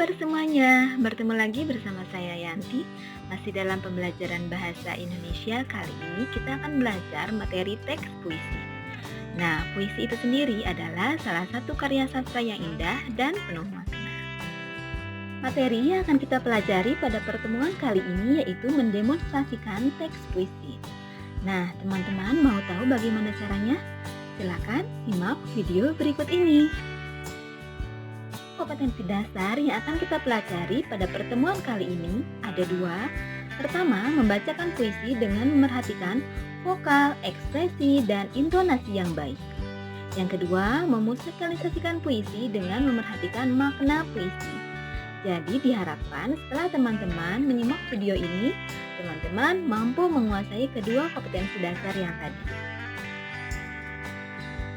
kabar semuanya? Bertemu lagi bersama saya Yanti. Masih dalam pembelajaran bahasa Indonesia. Kali ini kita akan belajar materi teks puisi. Nah, puisi itu sendiri adalah salah satu karya sastra yang indah dan penuh makna. Materi yang akan kita pelajari pada pertemuan kali ini yaitu mendemonstrasikan teks puisi. Nah, teman-teman mau tahu bagaimana caranya? Silakan simak video berikut ini. Kompetensi dasar yang akan kita pelajari pada pertemuan kali ini ada dua. Pertama, membacakan puisi dengan memerhatikan vokal, ekspresi, dan intonasi yang baik. Yang kedua, memusikalisasikan puisi dengan memerhatikan makna puisi. Jadi diharapkan setelah teman-teman menyimak video ini, teman-teman mampu menguasai kedua kompetensi dasar yang tadi.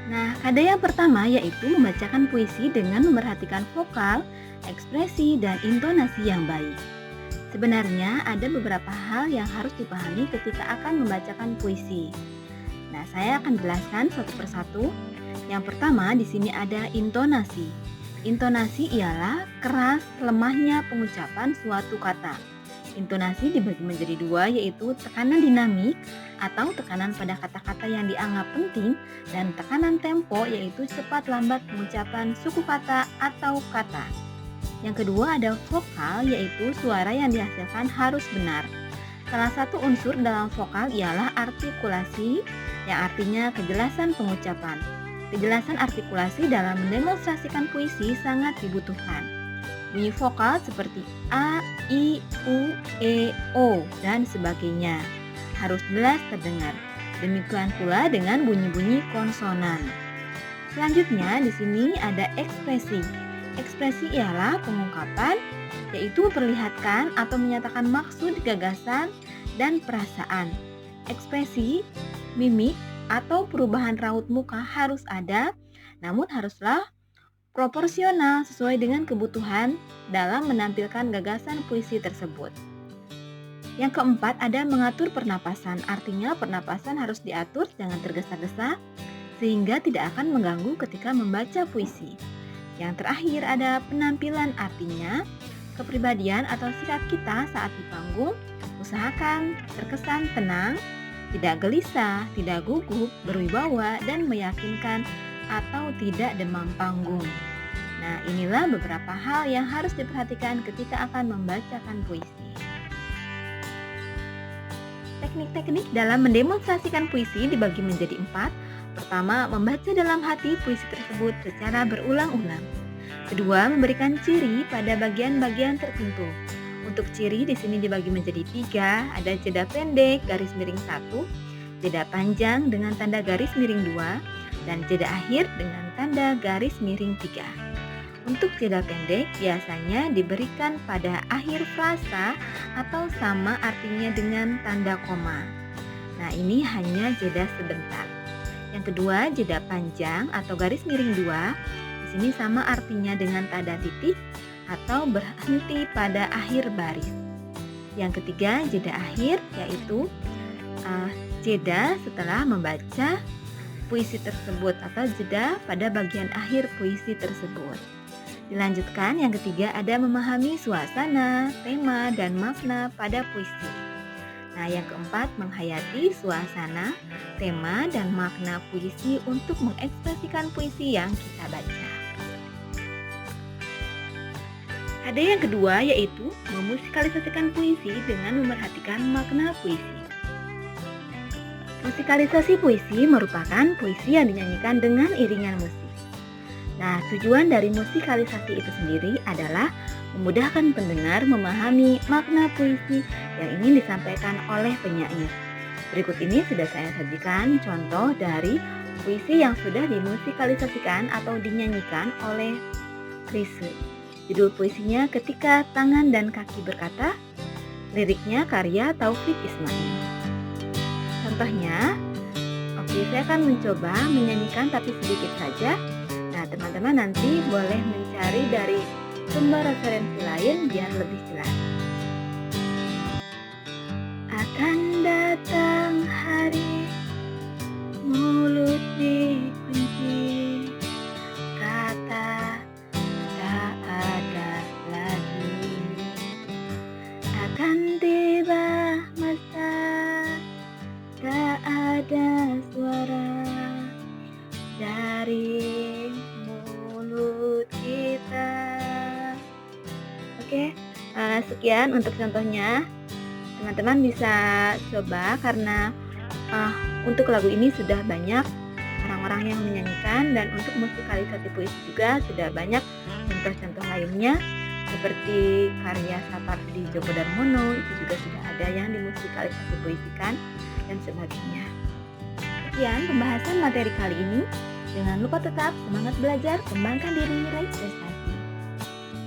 Nah, kade yang pertama yaitu membacakan puisi dengan memerhatikan vokal, ekspresi, dan intonasi yang baik. Sebenarnya ada beberapa hal yang harus dipahami ketika akan membacakan puisi. Nah, saya akan jelaskan satu persatu. Yang pertama di sini ada intonasi. Intonasi ialah keras, lemahnya pengucapan suatu kata. Intonasi dibagi menjadi dua, yaitu tekanan dinamik atau tekanan pada kata-kata yang dianggap penting, dan tekanan tempo yaitu cepat lambat pengucapan suku kata atau kata. Yang kedua ada vokal, yaitu suara yang dihasilkan harus benar. Salah satu unsur dalam vokal ialah artikulasi, yang artinya kejelasan pengucapan. Kejelasan artikulasi dalam mendemonstrasikan puisi sangat dibutuhkan. Bunyi vokal seperti A, I, U, E, O, dan sebagainya harus jelas terdengar. Demikian pula dengan bunyi-bunyi konsonan. Selanjutnya di sini ada ekspresi. Ekspresi ialah pengungkapan, yaitu memperlihatkan atau menyatakan maksud, gagasan, dan perasaan. Ekspresi, mimik, atau perubahan raut muka harus ada, namun haruslah proporsional sesuai dengan kebutuhan dalam menampilkan gagasan puisi tersebut. Yang keempat ada mengatur pernapasan, artinya pernapasan harus diatur jangan tergesa-gesa sehingga tidak akan mengganggu ketika membaca puisi. Yang terakhir ada penampilan, artinya kepribadian atau sikap kita saat di panggung, usahakan terkesan tenang, tidak gelisah, tidak gugup, berwibawa, dan meyakinkan atau tidak demam panggung. Nah, inilah beberapa hal yang harus diperhatikan ketika akan membacakan puisi. Teknik-teknik dalam mendemonstrasikan puisi dibagi menjadi 4. Pertama, membaca dalam hati puisi tersebut secara berulang-ulang. Kedua, memberikan ciri pada bagian-bagian tertentu. Untuk ciri di sini dibagi menjadi 3, ada jeda pendek garis miring 1, jeda panjang dengan tanda garis miring 2, dan jeda akhir dengan tanda garis miring 3. Untuk jeda pendek biasanya diberikan pada akhir frasa atau sama artinya dengan tanda koma. Nah, ini hanya jeda sebentar. Yang kedua, jeda panjang atau garis miring 2, di sini sama artinya dengan tanda titik atau berhenti pada akhir baris. Yang ketiga, jeda akhir, yaitu jeda setelah membaca puisi tersebut atau jeda pada bagian akhir puisi tersebut. Dilanjutkan, yang ketiga ada memahami suasana, tema, dan makna pada puisi. Nah, yang keempat menghayati suasana, tema, dan makna puisi untuk mengekspresikan puisi yang kita baca. Ada yang kedua yaitu memusikalisasikan puisi dengan memerhatikan makna puisi. Musikalisasi puisi merupakan puisi yang dinyanyikan dengan iringan musik. Nah, tujuan dari musikalisasi itu sendiri adalah memudahkan pendengar memahami makna puisi yang ingin disampaikan oleh penyair. Berikut ini sudah saya sajikan contoh dari puisi yang sudah dimusikalisasikan atau dinyanyikan oleh Chrisye. Judul puisinya Ketika Tangan dan Kaki Berkata, liriknya karya Taufik Ismail. Contohnya, saya akan mencoba menyanyikan tapi sedikit saja. Nah, teman-teman nanti boleh mencari dari sumber referensi lain biar lebih jelas. Akan datang hari mulut dikunci, kata tak ada lagi. Oke, sekian untuk contohnya. Teman-teman bisa coba karena untuk lagu ini sudah banyak orang-orang yang menyanyikan, dan untuk musikalisasi puisi juga sudah banyak contoh-contoh lainnya seperti karya Sapardi Djoko Darmono, itu juga sudah ada yang dimusikalisasi puisikan dan sebagainya. Sekian pembahasan materi kali ini. Jangan lupa tetap semangat belajar, kembangkan diri, raih prestasi.